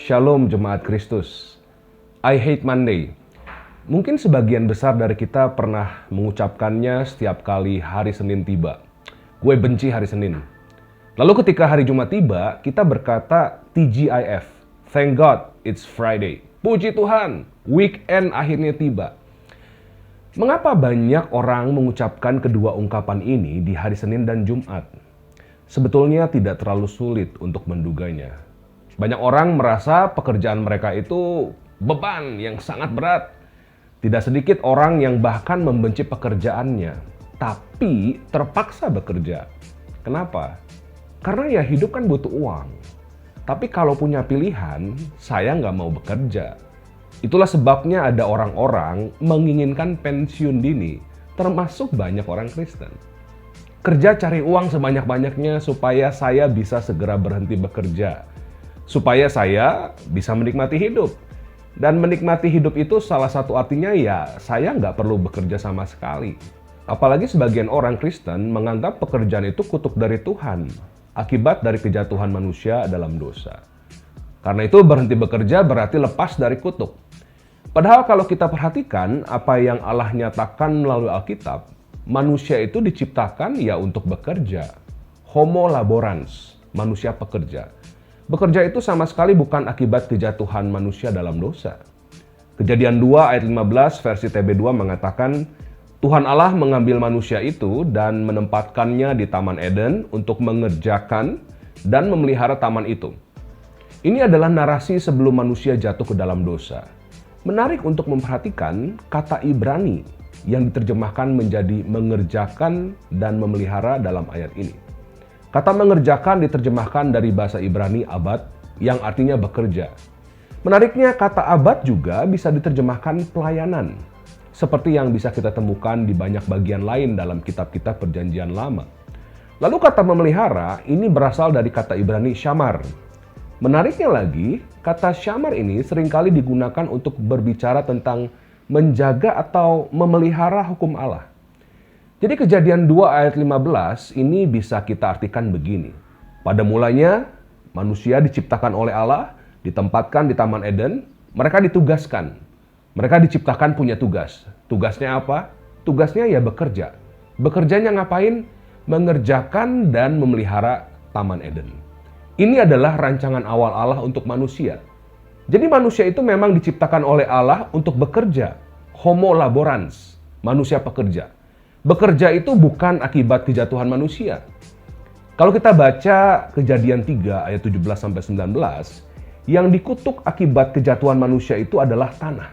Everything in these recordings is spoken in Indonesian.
Shalom Jemaat Kristus. I hate Monday. Mungkin sebagian besar dari kita pernah mengucapkannya setiap kali hari Senin tiba. Gue benci hari Senin. Lalu ketika hari Jumat tiba, kita berkata TGIF. Thank God it's Friday. Puji Tuhan, weekend akhirnya tiba. Mengapa banyak orang mengucapkan kedua ungkapan ini di hari Senin dan Jumat? Sebetulnya tidak terlalu sulit untuk menduganya. Banyak orang merasa pekerjaan mereka itu beban yang sangat berat. Tidak sedikit orang yang bahkan membenci pekerjaannya, tapi terpaksa bekerja. Kenapa? Karena ya hidup kan butuh uang. Tapi kalau punya pilihan, saya nggak mau bekerja. Itulah sebabnya ada orang-orang menginginkan pensiun dini, termasuk banyak orang Kristen. Kerja cari uang sebanyak-banyaknya supaya saya bisa segera berhenti bekerja. Supaya saya bisa menikmati hidup. Dan menikmati hidup itu salah satu artinya ya saya nggak perlu bekerja sama sekali. Apalagi sebagian orang Kristen menganggap pekerjaan itu kutuk dari Tuhan, akibat dari kejatuhan manusia dalam dosa. Karena itu berhenti bekerja berarti lepas dari kutuk. Padahal kalau kita perhatikan apa yang Allah nyatakan melalui Alkitab, manusia itu diciptakan ya untuk bekerja. Homo laborans, manusia pekerja. Bekerja itu sama sekali bukan akibat kejatuhan manusia dalam dosa. Kejadian 2 ayat 15 versi TB2 mengatakan, Tuhan Allah mengambil manusia itu dan menempatkannya di Taman Eden untuk mengerjakan dan memelihara taman itu. Ini adalah narasi sebelum manusia jatuh ke dalam dosa. Menarik untuk memperhatikan kata Ibrani yang diterjemahkan menjadi mengerjakan dan memelihara dalam ayat ini. Kata mengerjakan diterjemahkan dari bahasa Ibrani abad yang artinya bekerja. Menariknya kata abad juga bisa diterjemahkan pelayanan. Seperti yang bisa kita temukan di banyak bagian lain dalam kitab-kitab Perjanjian Lama. Lalu kata memelihara ini berasal dari kata Ibrani shamar. Menariknya lagi, kata shamar ini seringkali digunakan untuk berbicara tentang menjaga atau memelihara hukum Allah. Jadi Kejadian 2 ayat 15 ini bisa kita artikan begini. Pada mulanya manusia diciptakan oleh Allah, ditempatkan di Taman Eden, mereka ditugaskan. Mereka diciptakan punya tugas. Tugasnya apa? Tugasnya ya bekerja. Bekerjanya ngapain? Mengerjakan dan memelihara Taman Eden. Ini adalah rancangan awal Allah untuk manusia. Jadi manusia itu memang diciptakan oleh Allah untuk bekerja. Homo laborans, manusia pekerja. Bekerja itu bukan akibat kejatuhan manusia. Kalau kita baca Kejadian 3 ayat 17-19, yang dikutuk akibat kejatuhan manusia itu adalah tanah.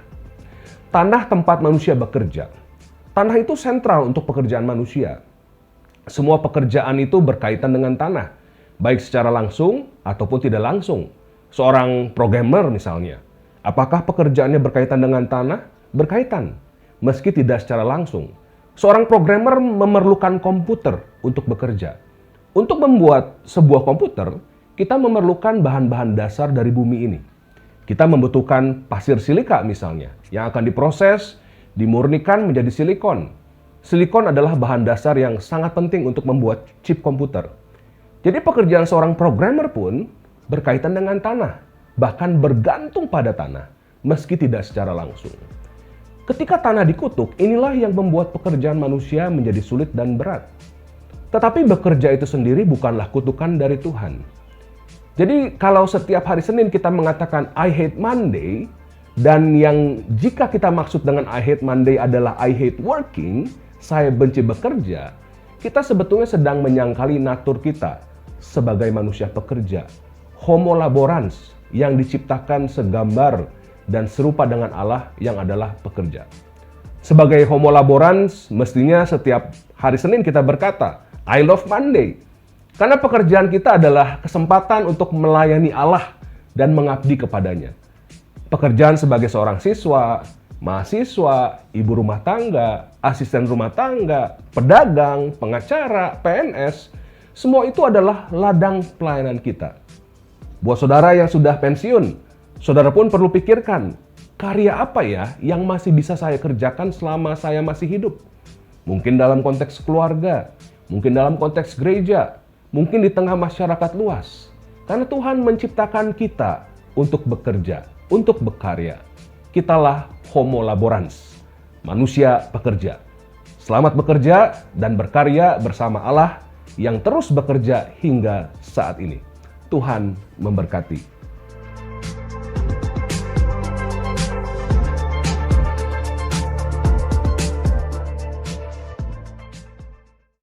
Tanah tempat manusia bekerja. Tanah itu sentral untuk pekerjaan manusia. Semua pekerjaan itu berkaitan dengan tanah, baik secara langsung ataupun tidak langsung. Seorang programmer misalnya, apakah pekerjaannya berkaitan dengan tanah? Berkaitan, meski tidak secara langsung. Seorang programmer memerlukan komputer untuk bekerja. Untuk membuat sebuah komputer, kita memerlukan bahan-bahan dasar dari bumi ini. Kita membutuhkan pasir silika misalnya, yang akan diproses, dimurnikan menjadi silikon. Silikon adalah bahan dasar yang sangat penting untuk membuat chip komputer. Jadi pekerjaan seorang programmer pun berkaitan dengan tanah, bahkan bergantung pada tanah, meski tidak secara langsung. Ketika tanah dikutuk, inilah yang membuat pekerjaan manusia menjadi sulit dan berat. Tetapi bekerja itu sendiri bukanlah kutukan dari Tuhan. Jadi kalau setiap hari Senin kita mengatakan I hate Monday, dan yang jika kita maksud dengan I hate Monday adalah I hate working, saya benci bekerja, kita sebetulnya sedang menyangkali natur kita sebagai manusia pekerja. Homo laborans yang diciptakan segambar dan serupa dengan Allah yang adalah pekerja. Sebagai homo laborans, mestinya setiap hari Senin kita berkata, I love Monday. Karena pekerjaan kita adalah kesempatan untuk melayani Allah dan mengabdi kepadanya. Pekerjaan sebagai seorang siswa, mahasiswa, ibu rumah tangga, asisten rumah tangga, pedagang, pengacara, PNS, semua itu adalah ladang pelayanan kita. Buat saudara yang sudah pensiun, saudara pun perlu pikirkan, karya apa ya yang masih bisa saya kerjakan selama saya masih hidup? Mungkin dalam konteks keluarga, mungkin dalam konteks gereja, mungkin di tengah masyarakat luas. Karena Tuhan menciptakan kita untuk bekerja, untuk berkarya. Kitalah homo laborans, manusia pekerja. Selamat bekerja dan berkarya bersama Allah yang terus bekerja hingga saat ini. Tuhan memberkati.